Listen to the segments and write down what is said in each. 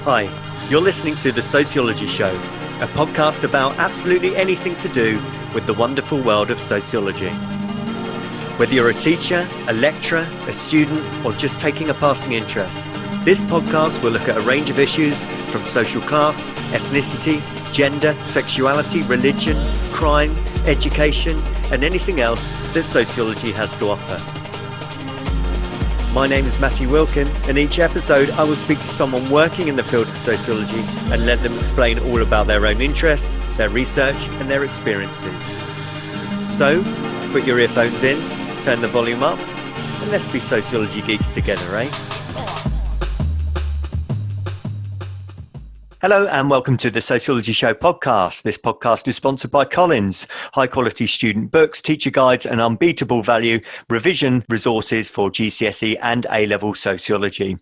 Hi, you're listening to The Sociology Show, a podcast about absolutely anything to do with the wonderful world of sociology. Whether you're a teacher, a lecturer, a student, or just taking a passing interest, this podcast will look at a range of issues from social class, ethnicity, gender, sexuality, religion, crime, education, and anything else that sociology has to offer. My name is Matthew Wilkin, and each episode I will speak to someone working in the field of sociology and let them explain all about their own interests, their research, and their experiences. So, put your earphones in, turn the volume up, and let's be sociology geeks together, eh? Hello and welcome to the Sociology Show podcast. This podcast is sponsored by Collins, high quality student books, teacher guides and unbeatable value revision resources for GCSE and A-level sociology.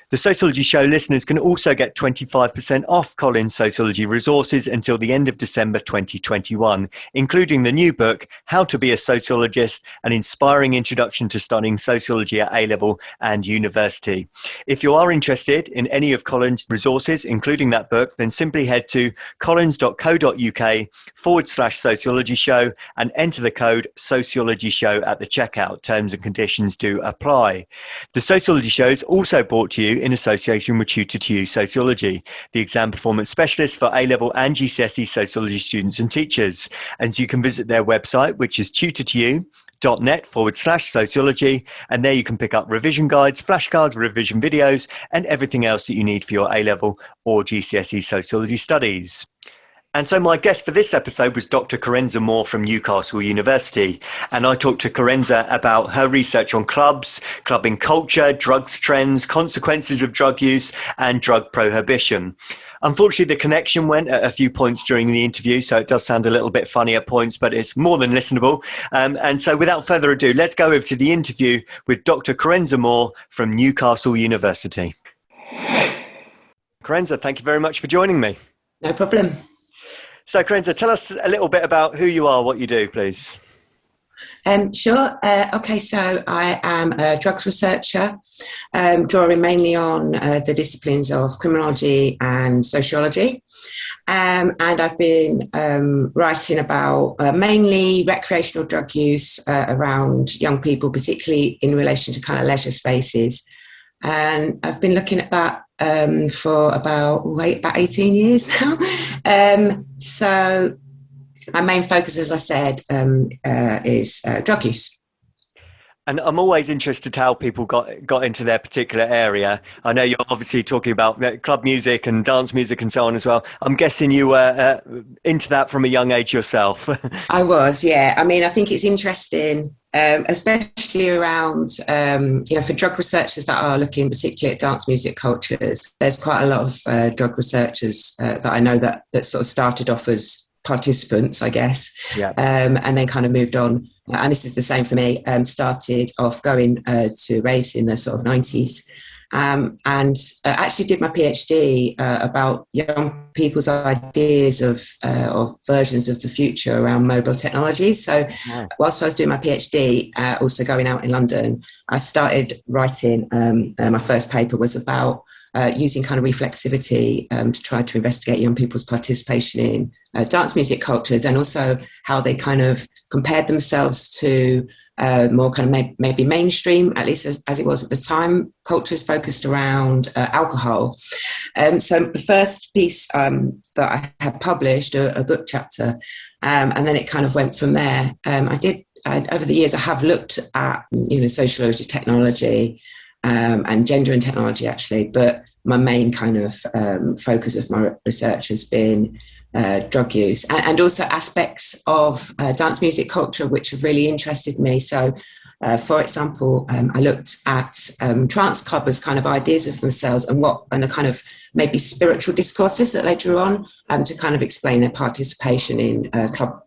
The Sociology Show listeners can also get 25% off Collins Sociology resources until the end of December 2021, including the new book, How to Be a Sociologist, an inspiring introduction to studying sociology at A-level and university. If you are interested in any of Collins' resources, including that book, then simply head to collins.co.uk/sociology show and enter the code sociology show at the checkout. Terms and conditions do apply. The Sociology Show is also brought to you in association with Tutor2You Sociology, the exam performance specialist for A-level and GCSE sociology students and teachers. And you can visit their website, which is tutor2you.net/sociology. And there you can pick up revision guides, flashcards, revision videos, and everything else that you need for your A-level or GCSE sociology studies. And so my guest for this episode was Dr Karenza Moore from Newcastle University. And I talked to Karenza about her research on clubs, clubbing culture, drugs trends, consequences of drug use, and drug prohibition. Unfortunately, the connection went at a few points during the interview, so it does sound a little bit funny at points, but it's more than listenable. And so without further ado, let's go over to the interview with Dr Karenza Moore from Newcastle University. Karenza, thank you very much for joining me. No problem. So, Karenza, tell us a little bit about who you are, what you do, please. Sure. Okay, so I am a drugs researcher, drawing mainly on the disciplines of criminology and sociology. And I've been writing about mainly recreational drug use around young people, particularly in relation to kind of leisure spaces. And I've been looking at that for about 18 years now. So my main focus, as I said, is drug use. And I'm always interested how people got into their particular area. I know you're obviously talking about club music and dance music and so on as well. I'm guessing you were into that from a young age yourself. I was, yeah. I mean, I think it's interesting, especially around, for drug researchers that are looking particularly at dance music cultures. There's quite a lot of drug researchers that I know that sort of started off as participants, I guess, yeah. And then kind of moved on. And this is the same for me. Started off going to raves in the sort of 90s. And actually did my PhD about young people's ideas of versions of the future around mobile technologies. So whilst I was doing my PhD, also going out in London, I started writing, my first paper was about using kind of reflexivity to try to investigate young people's participation in dance music cultures, and also how they kind of compared themselves to more kind of maybe mainstream, at least as it was at the time, cultures focused around alcohol. So the first piece that I had published, a book chapter, and then it kind of went from there. Over the years, I have looked at, sociology, technology, and gender and technology, actually, but my main kind of focus of my research has been drug use and also aspects of dance music culture which have really interested me. So, for example, I looked at trance clubbers' kind of ideas of themselves and the kind of maybe spiritual discourses that they drew on to kind of explain their participation in club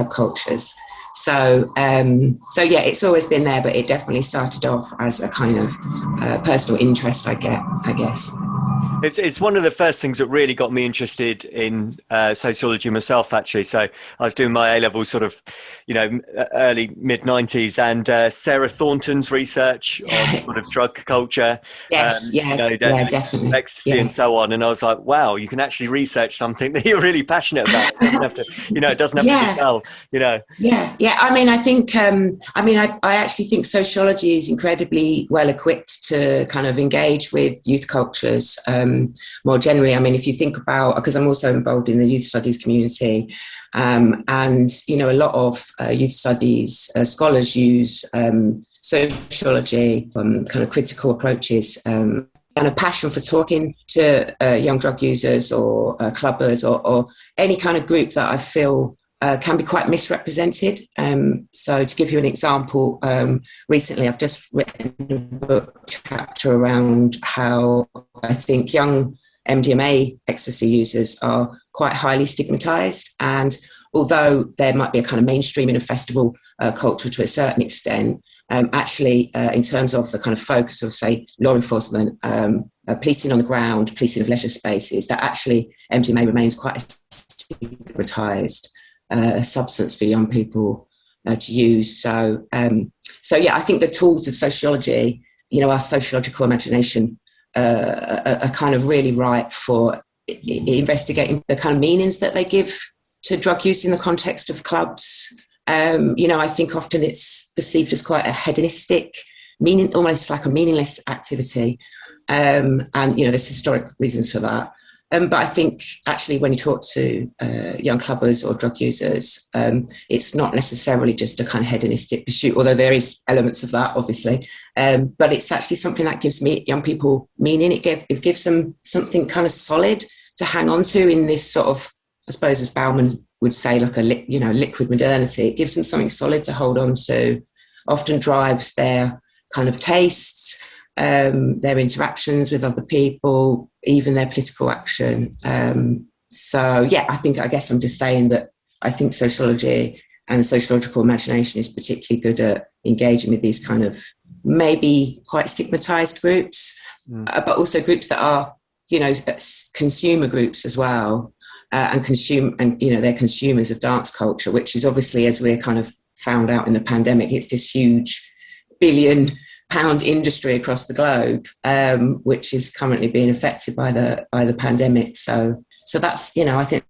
cultures. So yeah, it's always been there, but it definitely started off as a kind of personal interest, I guess. It's one of the first things that really got me interested in sociology myself, actually. So I was doing my A-level sort of, early mid-90s, and Sarah Thornton's research on sort of drug culture, Yes, definitely. ecstasy Yeah. and so on. And I was like, wow, you can actually research something that you're really passionate about. It doesn't have to, it doesn't have to be dull, Yeah. I mean, I think, I actually think sociology is incredibly well equipped to kind of engage with youth cultures more generally. I mean, if you think about, because I'm also involved in the youth studies community, and, a lot of youth studies scholars use sociology, kind of critical approaches, and a passion for talking to young drug users or clubbers or any kind of group that I feel can be quite misrepresented. So to give you an example, recently I've just written a book chapter around how I think young MDMA ecstasy users are quite highly stigmatized. And although there might be a kind of mainstreaming of festival culture to a certain extent, actually in terms of the kind of focus of, say, law enforcement, policing on the ground, policing of leisure spaces, that actually MDMA remains quite a stigmatized substance for young people to use. So yeah, I think the tools of sociology, our sociological imagination, are kind of really ripe for investigating the kind of meanings that they give to drug use in the context of clubs. I think often it's perceived as quite a hedonistic, almost like a meaningless activity. And there's historic reasons for that. But I think actually when you talk to young clubbers or drug users, it's not necessarily just a kind of hedonistic pursuit, although there is elements of that, obviously. But it's actually something that gives young people meaning. It gives them something kind of solid to hang on to in this sort of, I suppose, as Bauman would say, like a liquid modernity. It gives them something solid to hold on to, often drives their kind of tastes, their interactions with other people, even their political action. So yeah, I guess I'm just saying that I think sociology and sociological imagination is particularly good at engaging with these kind of maybe quite stigmatized groups, but also groups that are, consumer groups as well, and they're consumers of dance culture, which is obviously, as we're kind of found out in the pandemic, it's this huge £1 billion industry across the globe, which is currently being affected by the pandemic. So that's, I think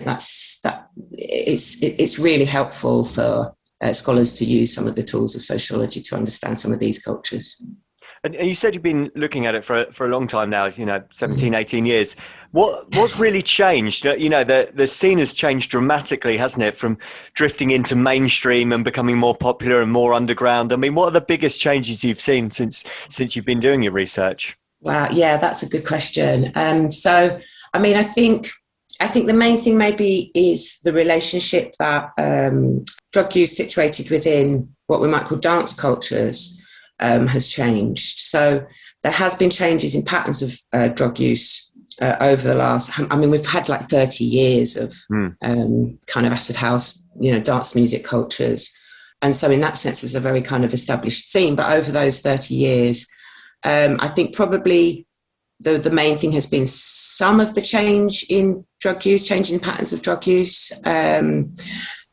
it's really helpful for scholars to use some of the tools of sociology to understand some of these cultures. And you said you've been looking at it for a long time now, 17, 18 years. What's really changed? The scene has changed dramatically, hasn't it? From drifting into mainstream and becoming more popular and more underground. I mean, what are the biggest changes you've seen since you've been doing your research? Wow, yeah, that's a good question. So, I mean, I think the main thing maybe is the relationship that drug use situated within what we might call dance cultures has changed. So there has been changes in patterns of drug use over the last, we've had like 30 years of kind of acid house, dance music cultures. And so in that sense, there's a very kind of established scene. But over those 30 years, I think probably the main thing has been some of the change in drug use, changing patterns of drug use.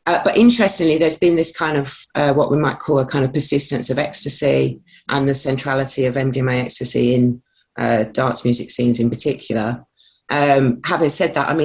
But interestingly, there's been this kind of what we might call a kind of persistence of ecstasy and the centrality of MDMA ecstasy in dance music scenes in particular. Having said that, I'm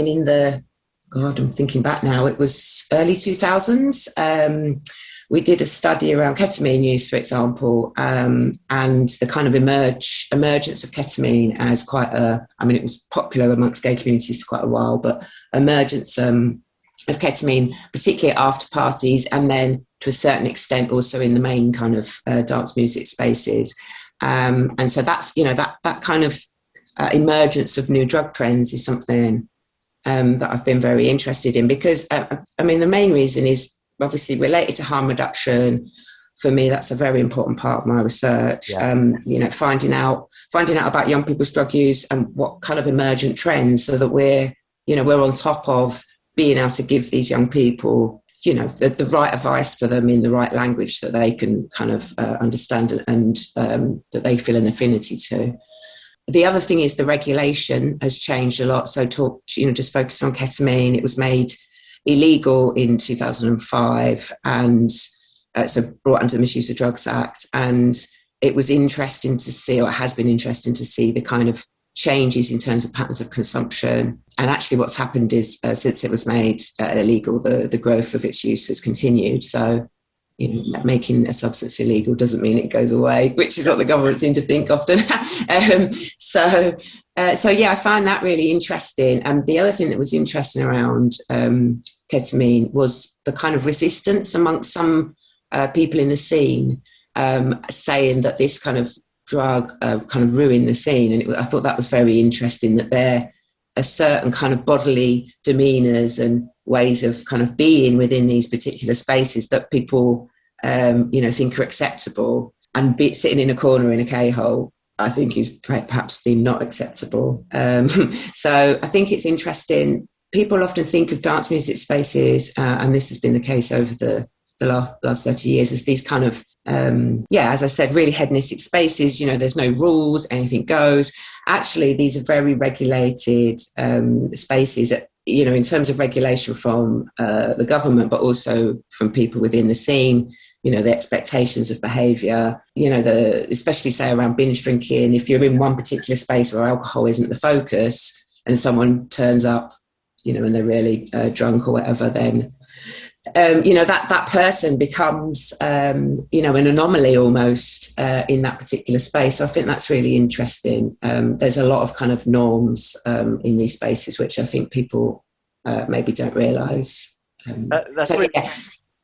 thinking back now, it was early 2000s. We did a study around ketamine use, for example, and the kind of emergence of ketamine as it was popular amongst gay communities for quite a while, but emergence of ketamine, particularly at after parties, and then to a certain extent also in the main kind of dance music spaces. And so that's, that kind of emergence of new drug trends is something that I've been very interested in because, the main reason is obviously related to harm reduction. For me, that's a very important part of my research. Yeah. Finding out about young people's drug use and what kind of emergent trends so that we're on top of being able to give these young people the right advice for them in the right language that they can kind of understand and that they feel an affinity to. The other thing is the regulation has changed a lot. So just focus on ketamine. It was made illegal in 2005 and so brought under the Misuse of Drugs Act. And it was interesting to see, or it has been interesting to see, the kind of changes in terms of patterns of consumption. And actually what's happened is since it was made illegal, the growth of its use has continued. So making a substance illegal doesn't mean it goes away, which is what the government seem to think often. So I find that really interesting. And the other thing that was interesting around ketamine was the kind of resistance amongst some people in the scene, saying that this kind of drug kind of ruined the scene. And I thought that was very interesting, that there are certain kind of bodily demeanours and ways of kind of being within these particular spaces that people, think are acceptable, and sitting in a corner in a K-hole, I think is perhaps deemed not acceptable. So I think it's interesting. People often think of dance music spaces, and this has been the case over the last 30 years, as these kind of, as I said, really hedonistic spaces. There's no rules, anything goes. Actually, these are very regulated spaces, in terms of regulation from the government, but also from people within the scene. The expectations of behaviour, especially say around binge drinking. If you're in one particular space where alcohol isn't the focus and someone turns up, and they're really drunk or whatever, then, that person becomes, an anomaly almost in that particular space. So I think that's really interesting. There's a lot of kind of norms in these spaces, which I think people maybe don't realise. That's really...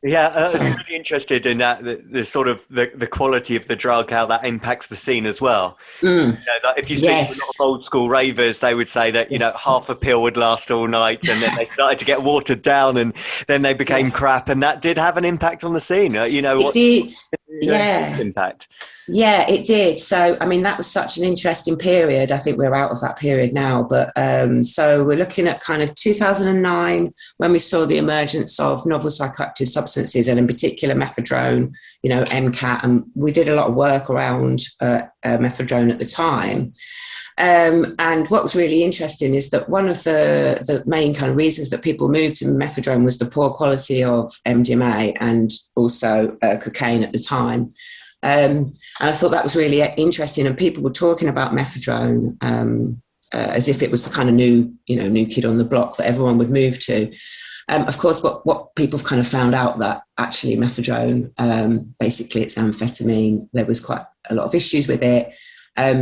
Yeah, I'm really interested in that, the sort of the quality of the drug, how that impacts the scene as well. If you speak to a lot of old school ravers, they would say that, half a pill would last all night, and then they started to get watered down, and then they became crap, and that did have an impact on the scene. It did. Impact. Yeah, it did. So, that was such an interesting period. I think we're out of that period now. But so we're looking at kind of 2009, when we saw the emergence of novel psychoactive substances, and in particular methadone, MCAT. And we did a lot of work around methadone at the time. And what was really interesting is that one of the main kind of reasons that people moved to methadone was the poor quality of MDMA and also cocaine at the time. And I thought that was really interesting. And people were talking about methadone as if it was the kind of new kid on the block that everyone would move to. Of course, what people kind of found out, that actually methadone, basically it's amphetamine. There was quite a lot of issues with it.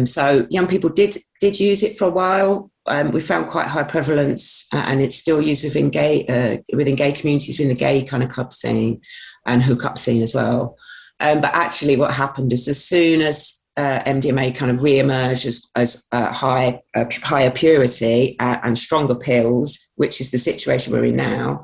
So young people did use it for a while. We found quite high prevalence, and it's still used within gay communities, within the gay kind of club scene and hookup scene as well. But actually what happened is, as soon as MDMA kind of re-emerged as higher purity and stronger pills, which is the situation we're in now,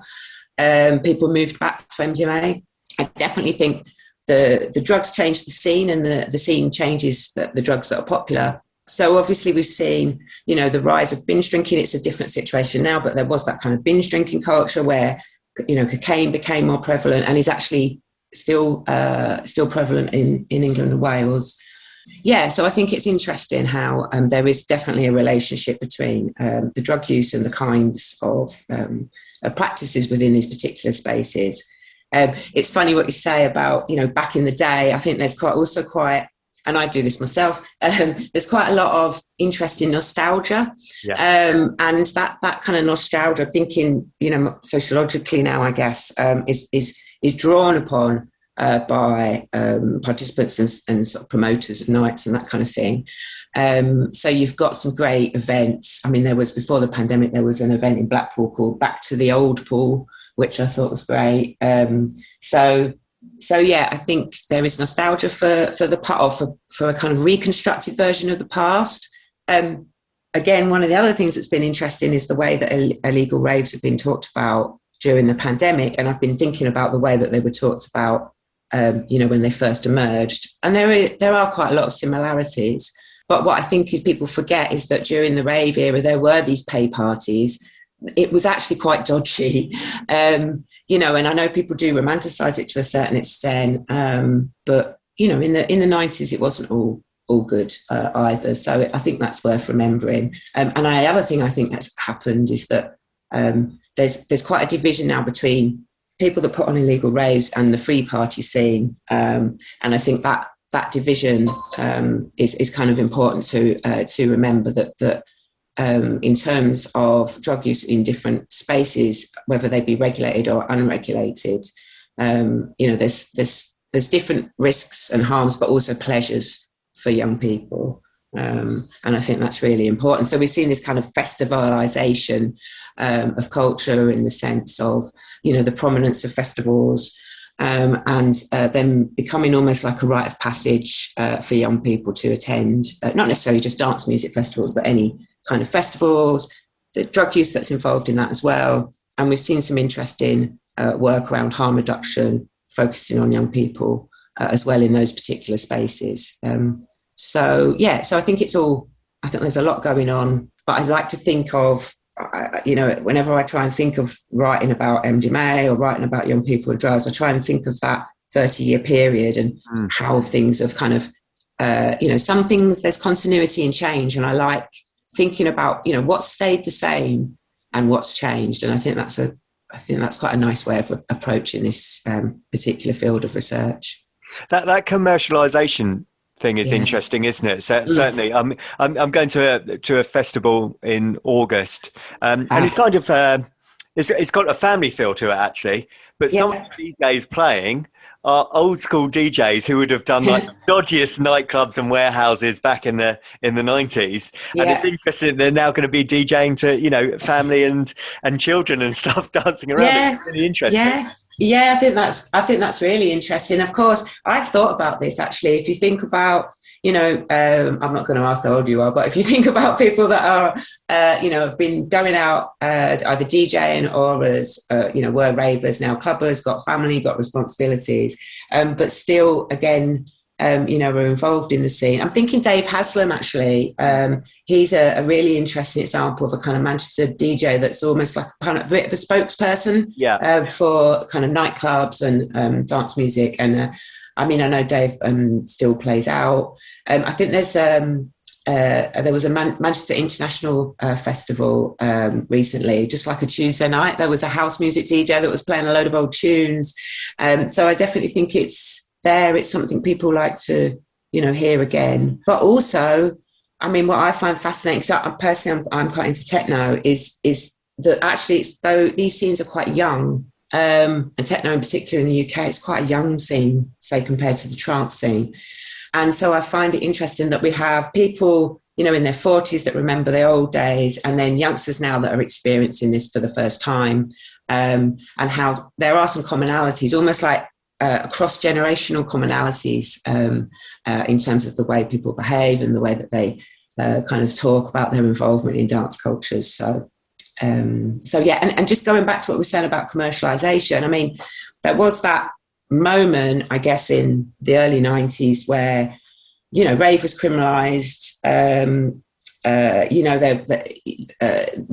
people moved back to MDMA. I definitely think the drugs change the scene, and the scene changes the drugs that are popular. So obviously we've seen, the rise of binge drinking. It's a different situation now, but there was that kind of binge drinking culture where, cocaine became more prevalent, and is actually still prevalent in England and Wales. Yeah, so I think it's interesting how there is definitely a relationship between the drug use and the kinds of practices within these particular spaces. It's funny what you say about, back in the day. I think there's quite, and I do this myself, there's quite a lot of interest in nostalgia. And that kind of nostalgia, thinking, sociologically now, I guess, is drawn upon by participants and sort of promoters of nights and that kind of thing. So you've got some great events. There was, before the pandemic, there was an event in Blackpool called Back to the Old Pool, which I thought was great. So yeah, I think there is nostalgia for a kind of reconstructed version of the past. Again, one of the other things that's been interesting is the way that illegal raves have been talked about during the pandemic, and I've been thinking about the way that they were talked about, when they first emerged. And there are quite a lot of similarities. But what I think is people forget is that during the rave era, there were these pay parties. It was actually quite dodgy. and I know people do romanticize it to a certain extent, but in the 90s, it wasn't all good either. So I think that's worth remembering. And the other thing I think that's happened is that there's quite a division now between people that put on illegal raves and the free party scene. And I think that division is kind of important to remember that in terms of drug use in different spaces, whether they be regulated or unregulated, there's different risks and harms, but also pleasures for young people. And I think that's really important. So we've seen this kind of festivalisation of culture in the sense of, the prominence of festivals and them becoming almost like a rite of passage for young people to attend, not necessarily just dance music festivals, but any kind of festivals, the drug use that's involved in that as well. And we've seen some interesting work around harm reduction, focusing on young people as well in those particular spaces. So I think I think there's a lot going on, but I like to think of, whenever I try and think of writing about MDMA or writing about young people with drugs, I try and think of that 30-year period and how things have kind of, some things there's continuity and change. And I like thinking about, what's stayed the same and what's changed. And I think that's quite a nice way of approaching this particular field of research. That commercialisation thing is interesting, isn't it? Certainly, I'm going to a festival in August, and it's kind of it's got a family feel to it actually. But some DJs playing are old school DJs who would have done like the dodgiest nightclubs and warehouses back in the 90s. And it's interesting they're now going to be DJing to family and children and stuff dancing around. It's really interesting. I think that's really interesting. Of course, I've thought about this actually. If you think about, I'm not going to ask how old you are, but if you think about people that are, have been going out either DJing or as, were ravers, now clubbers, got family, got responsibilities, but still, again, were involved in the scene. I'm thinking Dave Haslam, actually. He's a really interesting example of a kind of Manchester DJ that's almost like a kind of bit of a spokesperson for kind of nightclubs and dance music. And I know Dave still plays out. I think there was a Manchester International Festival recently, just like a Tuesday night. There was a house music DJ that was playing a load of old tunes. So I definitely think it's something people like to, hear again. But also, what I find fascinating, because personally I'm quite into techno, is that actually though these scenes are quite young, and techno in particular in the UK, it's quite a young scene, say, compared to the trance scene. And so I find it interesting that we have people, in their 40s that remember the old days, and then youngsters now that are experiencing this for the first time, and how there are some commonalities, almost like cross-generational commonalities in terms of the way people behave and the way that they kind of talk about their involvement in dance cultures. So and just going back to what we said about commercialisation, there was that moment, I guess, in the early 90s where, rave was criminalised.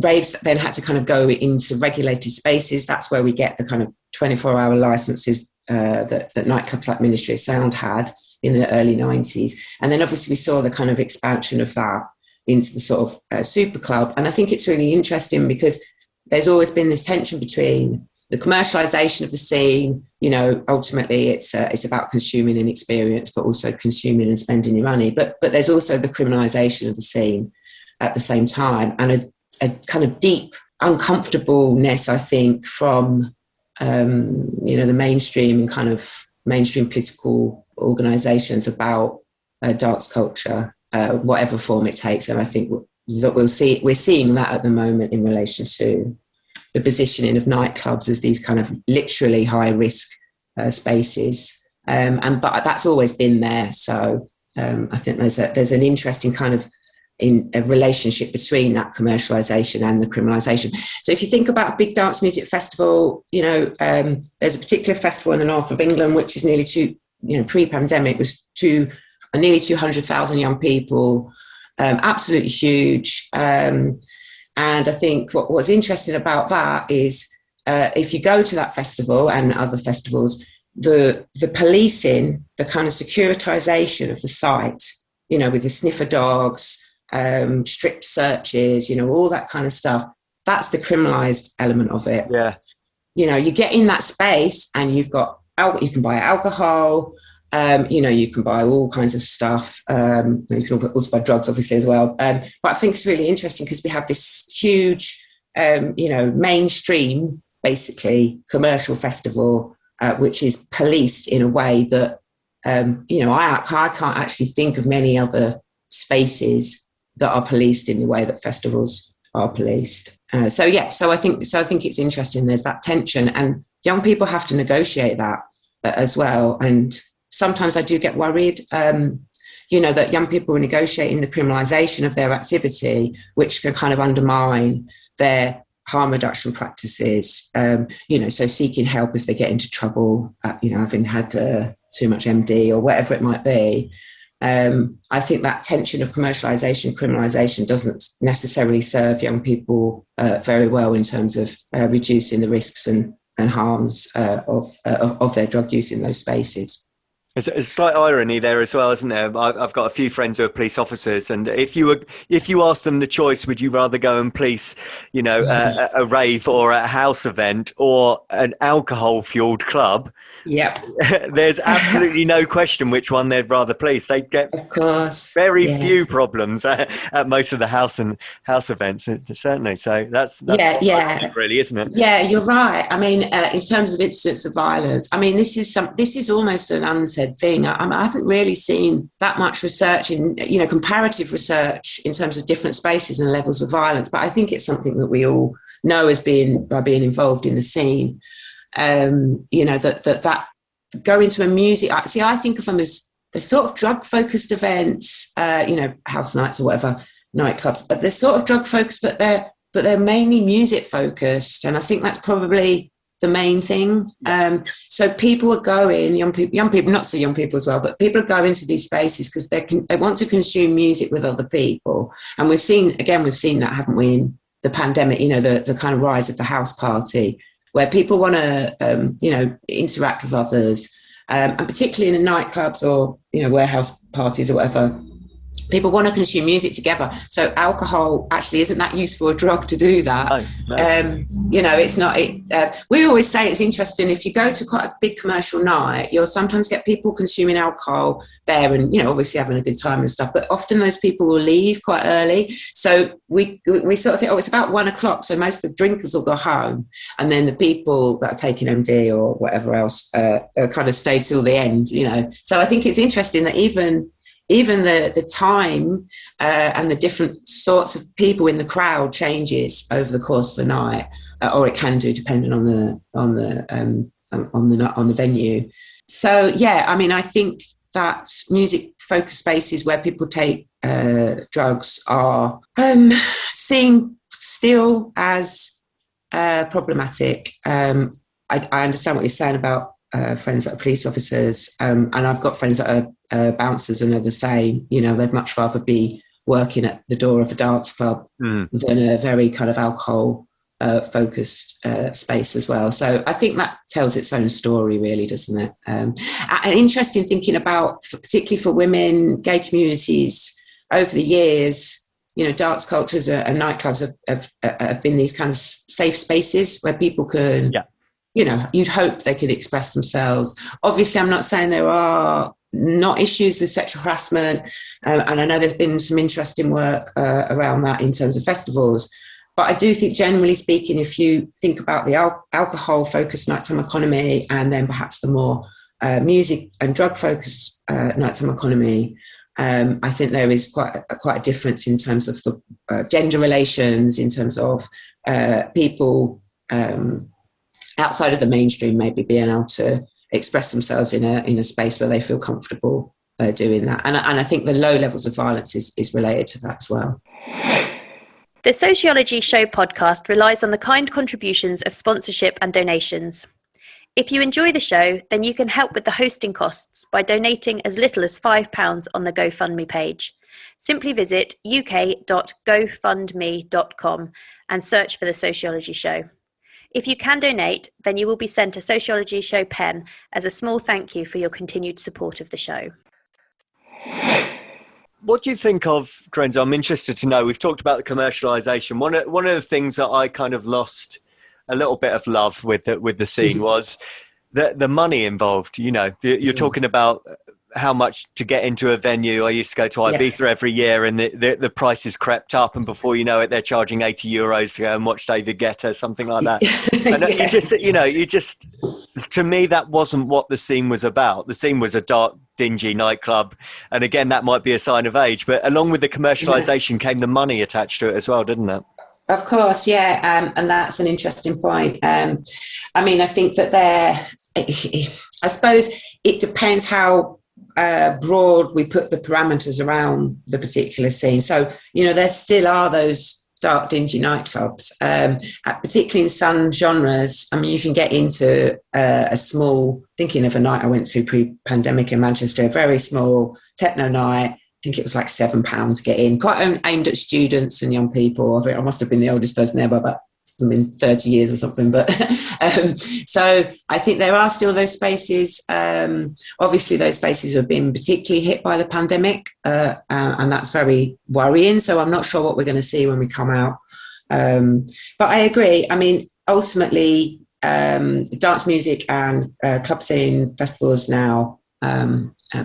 Raves then had to kind of go into regulated spaces. That's where we get the kind of 24-hour licenses that nightclubs like Ministry of Sound had in the early 90s. And then obviously we saw the kind of expansion of that into the sort of super club. And I think it's really interesting because there's always been this tension between the commercialisation of the scene. Ultimately it's about consuming an experience, but also consuming and spending your money. But there's also the criminalisation of the scene at the same time, and a kind of deep uncomfortableness, I think, from the mainstream and kind of mainstream political organisations about dance culture, whatever form it takes. And I think that we're seeing that at the moment in relation to the positioning of nightclubs as these kind of literally high risk spaces. But that's always been there. So I think there's an interesting kind of in a relationship between that commercialisation and the criminalisation. So if you think about a big dance music festival, there's a particular festival in the north of England, which is pre-pandemic was nearly 200,000 young people, absolutely huge. And I think what's interesting about that is if you go to that festival and other festivals, the policing, the kind of securitization of the site, with the sniffer dogs, strict searches, all that kind of stuff, that's the criminalized element of it. Yeah. You get in that space and you can buy alcohol, you can buy all kinds of stuff. You can also buy drugs, obviously, as well. But I think it's really interesting because we have this huge, mainstream, basically, commercial festival, which is policed in a way that, I can't actually think of many other spaces that are policed in the way that festivals are policed. So I think it's interesting. There's that tension, and young people have to negotiate that as well. And sometimes I do get worried, that young people are negotiating the criminalisation of their activity, which can kind of undermine their harm reduction practices. So seeking help if they get into trouble, having had too much MD or whatever it might be. I think that tension of commercialisation, criminalisation doesn't necessarily serve young people very well in terms of reducing the risks and harms of their drug use in those spaces. There's a slight irony there as well, isn't there? I've got a few friends who are police officers, and if you ask them the choice, would you rather go and police, a rave or a house event or an alcohol-fueled club? Yep. There's absolutely no question which one they'd rather police. They get, of course, very few problems at most of the house events, certainly. So that's really, isn't it? Yeah, you're right. I mean, in terms of incidents of violence, I mean, this is almost an unsaid thing. I haven't really seen that much research in, comparative research in terms of different spaces and levels of violence. But I think it's something that we all know by being involved in the scene. That go into a music. See, I think of them as the sort of drug-focused events, house nights or whatever, nightclubs. But they're sort of drug-focused, but they're mainly music-focused, and I think that's probably the main thing. So people are going, young people, not so young people as well, but people are going to these spaces because they want to consume music with other people, and we've seen that, haven't we, in the pandemic? The kind of rise of the house party, where people want to, interact with others, and particularly in nightclubs or, warehouse parties or whatever, people want to consume music together. So alcohol actually isn't that useful a drug to do that. No. It's not. We always say it's interesting, if you go to quite a big commercial night, you'll sometimes get people consuming alcohol there and, obviously having a good time and stuff. But often those people will leave quite early. So we sort of think, it's about 1:00. So most of the drinkers will go home. And then the people that are taking MD or whatever else kind of stay till the end, So I think it's interesting that even the time and the different sorts of people in the crowd changes over the course of the night, or it can do depending on the venue. So I think that music-focused spaces where people take drugs are seen still as problematic. I understand what you're saying about friends that are police officers, and I've got friends that are bouncers and are the same. They'd much rather be working at the door of a dance club than a very kind of alcohol focused space as well. So I think that tells its own story, really, doesn't it? And interesting thinking about, particularly for women, gay communities over the years. Dance cultures and nightclubs have been these kind of safe spaces where people can. Yeah. You'd hope they could express themselves. Obviously, I'm not saying there are not issues with sexual harassment, and I know there's been some interesting work around that in terms of festivals. But I do think, generally speaking, if you think about the alcohol-focused nighttime economy and then perhaps the more music and drug-focused nighttime economy, I think there is quite a difference in terms of the gender relations, in terms of people outside of the mainstream maybe being able to express themselves in a space where they feel comfortable doing that. And I think the low levels of violence is related to that as well. The Sociology Show podcast relies on the kind contributions of sponsorship and donations. If you enjoy the show, then you can help with the hosting costs by donating as little as £5 on the GoFundMe page. Simply visit uk.gofundme.com and search for The Sociology Show. If you can donate, then you will be sent a Sociology Show pen as a small thank you for your continued support of the show. What do you think of, Karenza? I'm interested to know. We've talked about the commercialisation. One of the things that I kind of lost a little bit of love with the scene was the money involved. You know, you're talking about how much to get into a venue. I used to go to Ibiza every year, and the prices crept up, and before you know it, they're charging €80 to go and watch David Guetta, something like that. And you just, to me, that wasn't what the scene was about. The scene was a dark, dingy nightclub, and again, that might be a sign of age. But along with the commercialisation came the money attached to it as well, didn't it? Of course, yeah, and that's an interesting point. I mean, I think that I suppose it depends how broad we put the parameters around the particular scene. So, there still are those dark, dingy nightclubs, particularly in some genres. I mean, you can get into a small, thinking of a night I went to pre-pandemic in Manchester, a very small techno night. I think it was like £7 to get in, quite aimed at students and young people. I think I must have been the oldest person there by about 30 years or something. But so I think there are still those spaces. Obviously, those spaces have been particularly hit by the pandemic, and that's very worrying. So I'm not sure what we're going to see when we come out. But I agree. I mean, ultimately, dance music and club scene festivals now,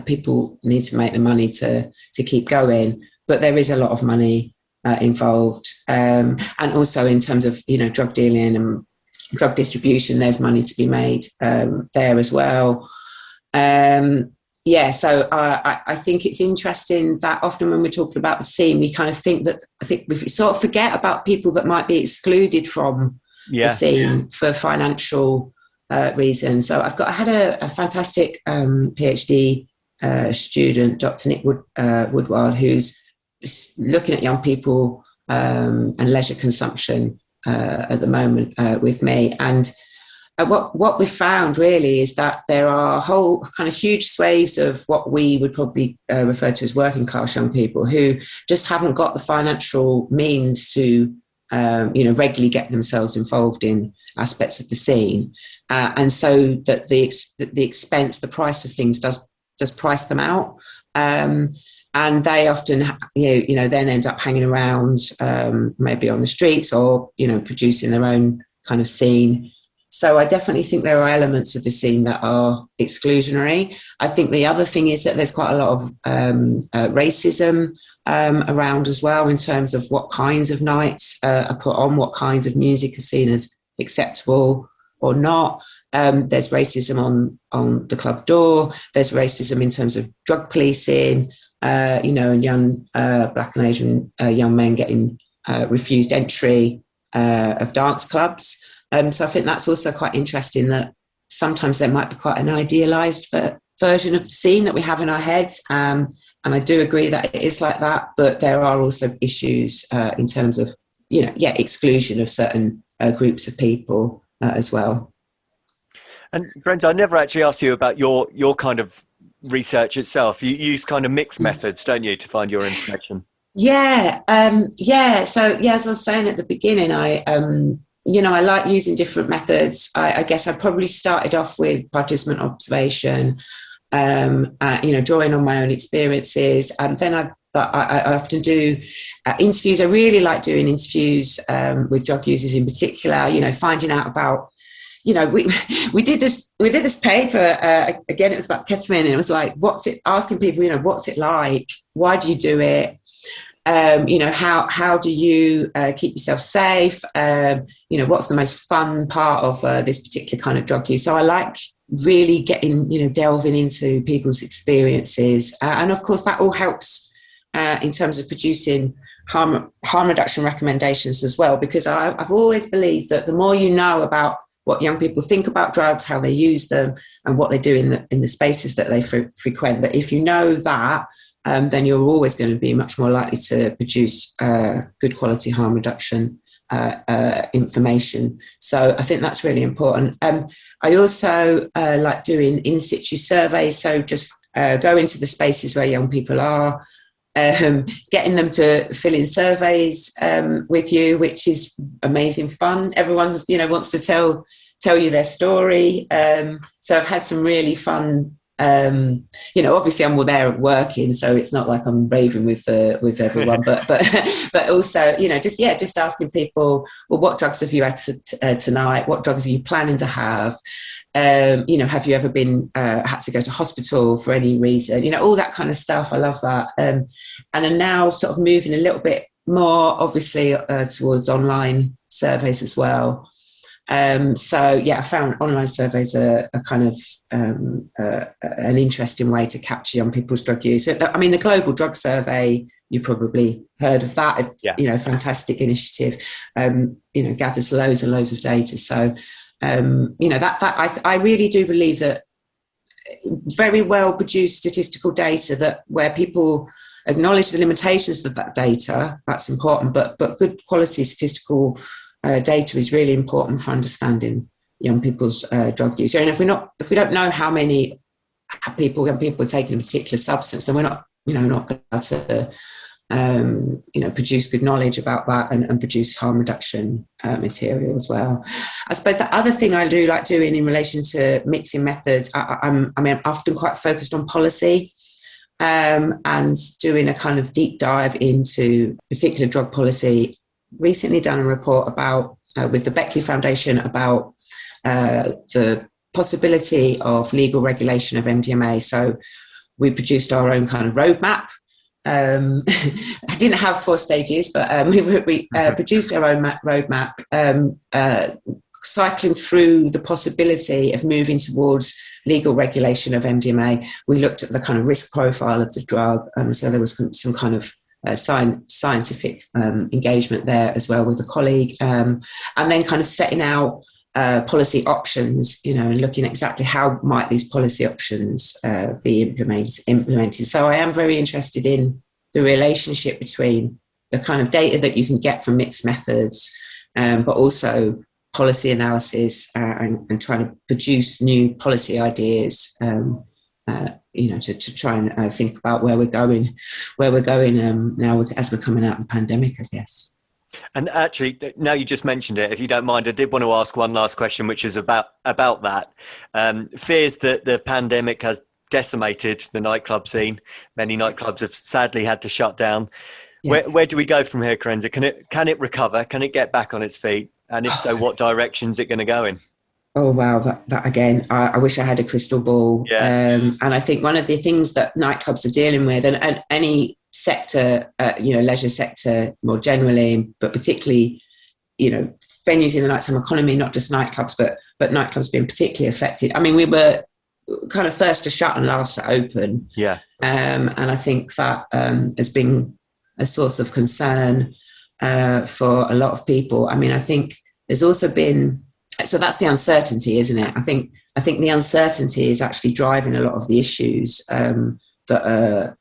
people need to make the money to keep going, but there is a lot of money involved, and also in terms of drug dealing and drug distribution, there's money to be made there as well. So I think it's interesting that often when we're talking about the scene, we kind of think we sort of forget about people that might be excluded from the scene for financial reasons. So I had a fantastic PhD student, Dr Nick Woodward, who's looking at young people and leisure consumption at the moment with me. And what we found really is that there are whole kind of huge swathes of what we would probably refer to as working class young people who just haven't got the financial means to regularly get themselves involved in aspects of the scene. And so that the expense, the price of things does price them out. And they often, then end up hanging around maybe on the streets or, producing their own kind of scene. So I definitely think there are elements of the scene that are exclusionary. I think the other thing is that there's quite a lot of racism around as well in terms of what kinds of nights are put on, what kinds of music are seen as acceptable or not. There's racism on the club door. There's racism in terms of drug policing, and young Black and Asian young men getting refused entry of dance clubs. So I think that's also quite interesting that sometimes there might be quite an idealised version of the scene that we have in our heads. And I do agree that it is like that, but there are also issues in terms of, exclusion of certain groups of people as well. And Brenda, I never actually asked you about your kind of research itself. You use kind of mixed methods, don't you, to find your information? Yeah. So, as I was saying at the beginning, I like using different methods. I guess I probably started off with participant observation, drawing on my own experiences. And then I often do interviews. I really like doing interviews with drug users in particular, finding out about, we did this paper, again, it was about ketamine, and it was like, asking people, what's it like? Why do you do it? How do you keep yourself safe? What's the most fun part of this particular kind of drug use? So I like really delving into people's experiences. And of course, that all helps in terms of producing harm reduction recommendations as well, because I've always believed that the more you know about what young people think about drugs, how they use them, and what they do in the spaces that they frequent, that if you know that, then you're always going to be much more likely to produce good quality harm reduction information. So I think that's really important. I also like doing in situ surveys, so just go into the spaces where young people are, getting them to fill in surveys with you, which is amazing fun. Everyone, wants to tell you their story. So I've had some really fun. Obviously I'm there working, so it's not like I'm raving with everyone, but also, just asking people, well, what drugs have you had tonight? What drugs are you planning to have? Have you ever been had to go to hospital for any reason? All that kind of stuff. I love that. And I'm now sort of moving a little bit more, obviously, towards online surveys as well. I found online surveys are kind of an interesting way to capture young people's drug use. The Global Drug Survey, you probably heard of that. Yeah. Fantastic initiative. Gathers loads and loads of data. So, I really do believe that very well produced statistical data where people acknowledge the limitations of that data, that's important, but good quality statistical data is really important for understanding young people's drug use. And if we don't know how many young people are taking a particular substance, then we're not going to produce good knowledge about that and produce harm reduction material as well. I suppose the other thing I do like doing in relation to mixing methods, I'm often quite focused on policy and doing a kind of deep dive into particular drug policy. Recently done a report about with the Beckley Foundation about the possibility of legal regulation of MDMA. So we produced our own kind of roadmap. I didn't have 4 stages, but we produced our own roadmap, cycling through the possibility of moving towards legal regulation of MDMA. We looked at the kind of risk profile of the drug, so there was some kind of scientific engagement there as well with a colleague, and then kind of setting out policy options, and looking at exactly how might these policy options be implemented. So I am very interested in the relationship between the kind of data that you can get from mixed methods, but also policy analysis and trying to produce new policy ideas, to try and think about where we're going now as we're coming out of the pandemic, I guess. And actually, now you just mentioned it, if you don't mind, I did want to ask one last question, which is about that. Fears that the pandemic has decimated the nightclub scene. Many nightclubs have sadly had to shut down. Yeah. Where do we go from here, Karenza? Can it recover? Can it get back on its feet? And if so, what direction is it going to go in? Oh, wow. That again, I wish I had a crystal ball. Yeah. And I think one of the things that nightclubs are dealing with, and any sector, leisure sector more generally, but particularly, venues in the nighttime economy, not just nightclubs, but nightclubs being particularly affected. I mean, we were kind of first to shut and last to open. Yeah. And I think that has been a source of concern for a lot of people. I mean, I think there's also been, so that's the uncertainty, isn't it? I think the uncertainty is actually driving a lot of the issues that are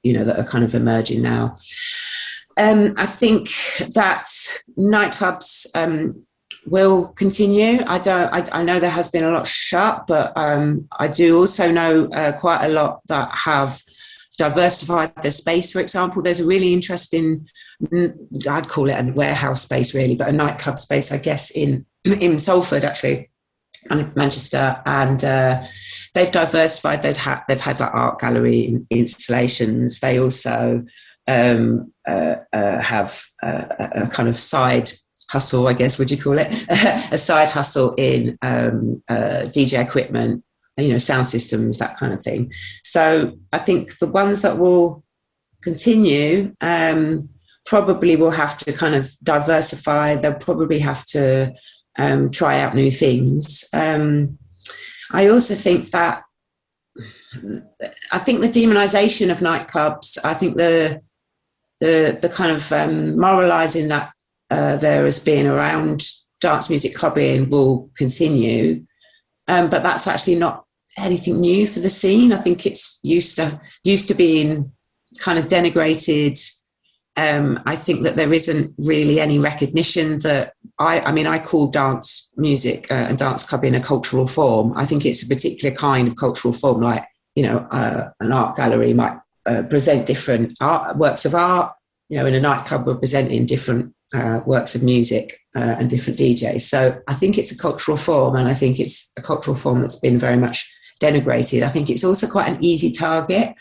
kind of emerging now. I think that nightclubs will continue. I know there has been a lot shut, but I do also know quite a lot that have diversified their space. For example, there's a really interesting, I'd call it a warehouse space really, but a nightclub space, I guess, in Salford actually, and Manchester, and they've diversified. They've had like art gallery installations. They also have a kind of side hustle, I guess, would you call it, a side hustle in DJ equipment, sound systems, that kind of thing. So I think the ones that will continue probably will have to kind of diversify. They'll probably have to try out new things. I also think that the demonization of nightclubs, I think the kind of moralizing that there has been around dance music clubbing will continue, but that's actually not anything new for the scene. I think it's used to being kind of denigrated. I think that there isn't really any recognition that I call dance music and dance clubbing a cultural form. I think it's a particular kind of cultural form, like an art gallery might present different works of art. In a nightclub, we're presenting different works of music and different DJs. So I think it's a cultural form, and I think it's a cultural form that's been very much denigrated. I think it's also quite an easy target.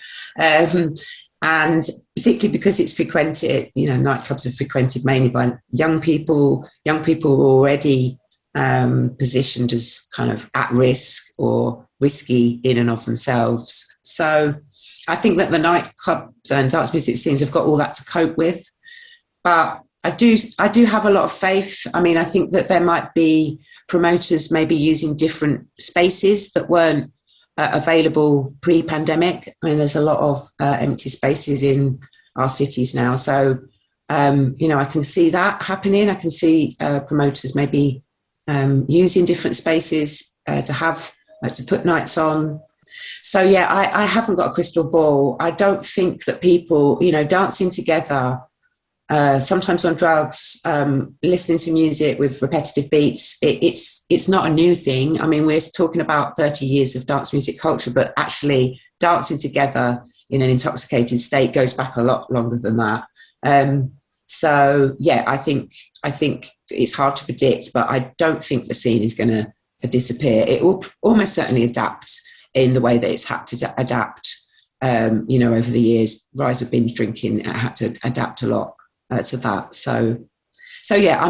And particularly because it's frequented, nightclubs are frequented mainly by young people who are already positioned as kind of at risk or risky in and of themselves. So I think that the nightclubs and dance music scenes have got all that to cope with. But I do have a lot of faith. I mean, I think that there might be promoters maybe using different spaces that weren't available pre-pandemic. I mean, there's a lot of empty spaces in our cities now. So, I can see that happening. I can see promoters maybe using different spaces to put nights on. So, yeah, I haven't got a crystal ball. I don't think that people, dancing together, sometimes on drugs, listening to music with repetitive beats, it's not a new thing. I mean, we're talking about 30 years of dance music culture, but actually dancing together in an intoxicated state goes back a lot longer than that. So, yeah, I think it's hard to predict, but I don't think the scene is going to disappear. It will almost certainly adapt in the way that it's had to adapt. Over the years, rise of binge drinking had to adapt a lot to that. So yeah,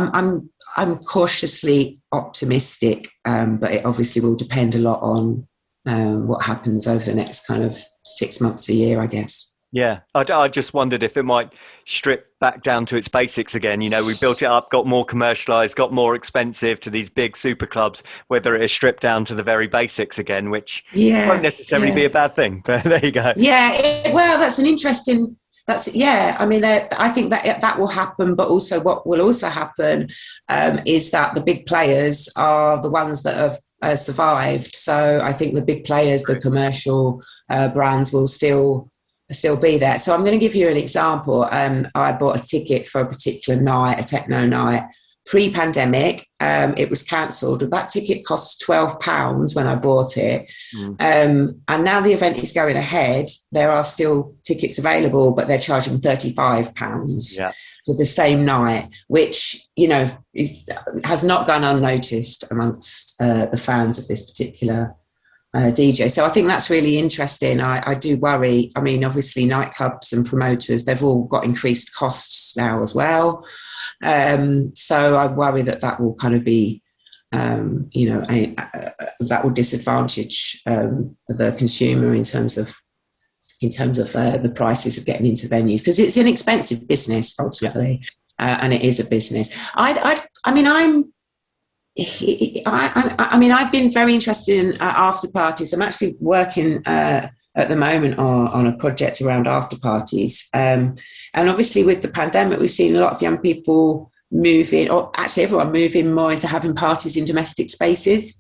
I'm cautiously optimistic, but it obviously will depend a lot on what happens over the next kind of 6 months, a year, I guess. Yeah, I just wondered if it might strip back down to its basics again. We built it up, got more commercialized, got more expensive to these big super clubs, whether it is stripped down to the very basics again, which won't necessarily be a bad thing. But there you go. Yeah, that's an interesting... I mean, I think that will happen, but also what will also happen is that the big players are the ones that have survived. So I think the big players, the commercial brands, will still be there. So I'm going to give you an example. I bought a ticket for a particular night, a techno night, pre-pandemic. It was cancelled. That ticket cost £12 when I bought it. And now the event is going ahead. There are still tickets available, but they're charging £35 for the same night, which, has not gone unnoticed amongst the fans of this particular DJ. So I think that's really interesting. I do worry. I mean, obviously nightclubs and promoters, they've all got increased costs now as well. So I worry that will kind of be, that will disadvantage the consumer in terms of the prices of getting into venues, because it's an expensive business ultimately, and it is a business. I've been very interested in after parties. I'm actually working at the moment on a project around after parties. And obviously with the pandemic, we've seen a lot of young people moving, or actually everyone moving more into having parties in domestic spaces,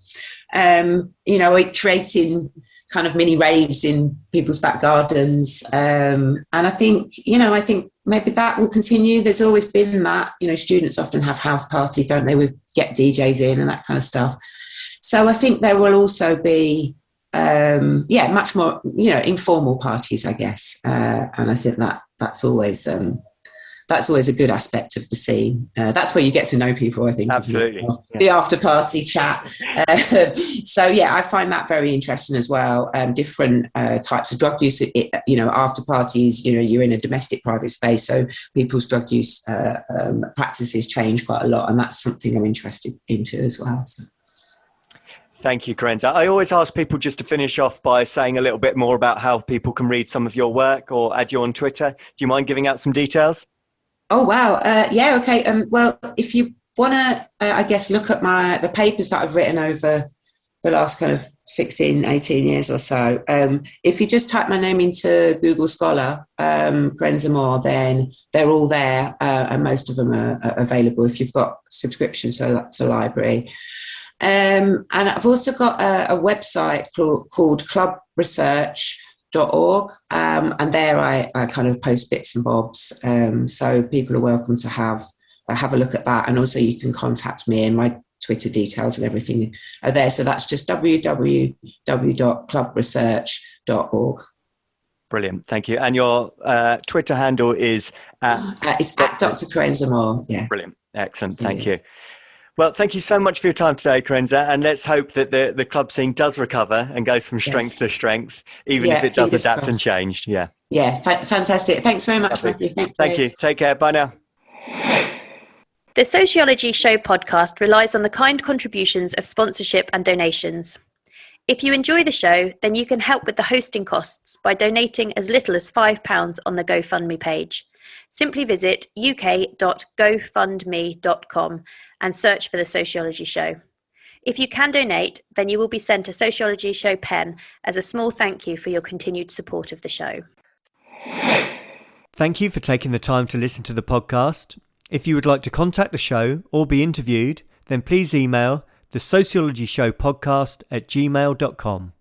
creating kind of mini raves in people's back gardens. And I think maybe that will continue. There's always been that, students often have house parties, don't they, with get DJs in and that kind of stuff. So I think there will also be, much more, informal parties, I guess. And I think that's always a good aspect of the scene. That's where you get to know people, I think. Absolutely. The after party chat. So, I find that very interesting as well. Different types of drug use, after parties, you're in a domestic private space. So people's drug use practices change quite a lot. And that's something I'm interested into as well. So. Thank you, Karenza. I always ask people just to finish off by saying a little bit more about how people can read some of your work or add you on Twitter. Do you mind giving out some details? Oh, wow. Okay. Well, if you want to, I guess, look at the papers that I've written over the last kind of 16, 18 years or so, if you just type my name into Google Scholar, Karenza Moore, then they're all there, and most of them are available if you've got subscription to the library. And I've also got a website called clubresearch.org, and there I kind of post bits and bobs, so people are welcome to have a look at that, and also you can contact me, and my Twitter details and everything are there. So that's just www.clubresearch.org. Brilliant. Thank you. And your Twitter handle is it's at Dr Karenza Moore. Yeah. Brilliant. Excellent. Thank you. Well, thank you so much for your time today, Karenza, and let's hope that the club scene does recover and goes from strength to strength, even if it does adapt and change. Yeah. Yeah, fantastic. Thanks very much, Matthew. Thank you. Take care. Bye now. The Sociology Show podcast relies on the kind contributions of sponsorship and donations. If you enjoy the show, then you can help with the hosting costs by donating as little as £5 on the GoFundMe page. Simply visit uk.gofundme.com and search for The Sociology Show. If you can donate, then you will be sent a Sociology Show pen as a small thank you for your continued support of the show. Thank you for taking the time to listen to the podcast. If you would like to contact the show or be interviewed, then please email the sociologyshowpodcast@gmail.com.